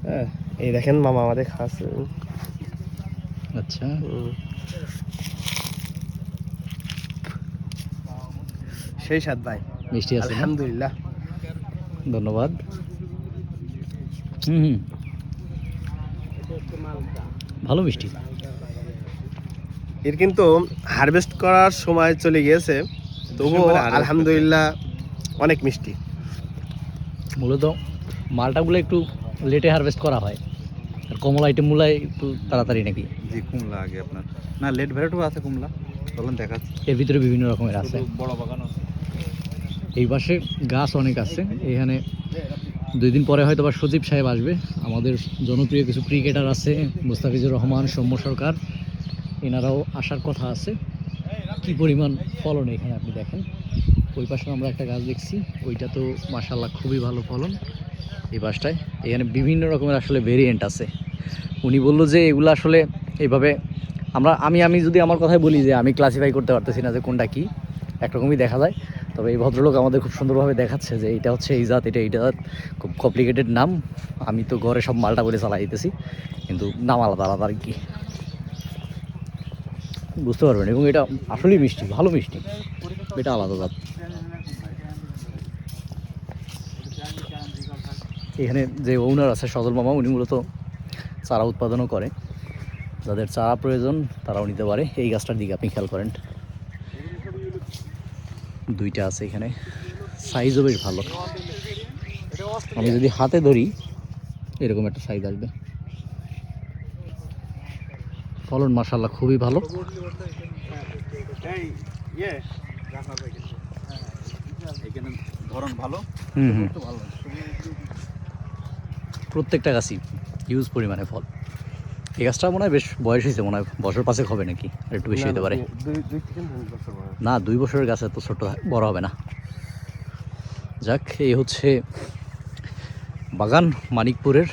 হ্যাঁ, এই দেখেন মামা আমাদের খাচ্ছে। আচ্ছা, সেই স্বাদ ভাই, মিষ্টি আছে না? আলহামদুলিল্লাহ। ধন্যবাদ। হুম, ভালো মিষ্টি। এর কিন্তু হারভেস্ট করার সময় চলে গিয়েছে, তবুও আলহামদুলিল্লাহ অনেক মিষ্টি। মূলত মালটাগুলো একটু লেটে হারভেস্ট করা হয়, আর কমলা আইটেমগুলাই একটু তাড়াতাড়ি নাকি? জি, কুমলা আগে আপনার না, লেট ভ্যারাইটিও আছে কুমলা, চলুন দেখাচ্ছি। এর ভিতরে বিভিন্ন রকমের আছে। বড় বাগান আছে। এই পাশে গাছ অনেক আছে। এখানে 2 দিন পরে হয়তো বা সজীব সাহেব আসবে। আমাদের জনপ্রিয় কিছু ক্রিকেটার আছে, মুস্তাফিজুর রহমান, সৌম্য সরকার, এনারাও আসার কথা আছে। কি পরিমাণ ফলন এখানে আপনি দেখেন। ওই পাশে আমরা একটা গাছ দেখছি, ওইটা তো মাশাআল্লাহ খুবই ভালো ফলন। এই পাশটায় এখানে বিভিন্ন রকমের আসলে ভেরিয়েন্ট আছে। উনি বললো যে এগুলো আসলে এইভাবে আমি যদি আমার কথাই বলি যে আমি ক্লাসিফাই করতে পারতেছি না যে কোনটা কি, একরকমই দেখা যায়। তবে এই ভদ্রলোক আমাদের খুব সুন্দরভাবে দেখাচ্ছে যে এইটা হচ্ছে এই জাত, এটা জাত, খুব কমপ্লিকেটেড নাম। আমি তো ঘরে সব মালটা বলে চালাই দিতেছি, কিন্তু নাম আলাদা আলাদা আর কি, বুঝতে পারবেন। এবং এটা আসলেই মিষ্টি, ভালো মিষ্টি, এটা আলাদা জাত। এখানে যে ওনার আছে সজল মামা, উনি মূলত চারা উৎপাদনও করে। যাদের চারা প্রয়োজন তারাও নিতে পারে। এই গাছটার দিকে আপনি খেয়াল করেন, 2টা আছে এখানে, সাইজও বেশ ভালো। আমি যদি হাতে ধরি এরকম একটা সাইজ আসবে। ফলন মাশাআল্লাহ খুবই ভালো। এখানে ধরন ভালো, হুম, ভালো। প্রত্যেকটা গাছই হিউজ পরিমাণে ফল। এই গাছটা মনে হয় বেশ বয়স হয়েছে, মনে হয় বছর 5 হবে নাকি, আর একটু বেশি হতে পারে। না, 2 বছরের গাছ এত ছোট বড় হবে না। যাক, এই হচ্ছে বাগান মানিকপুরের।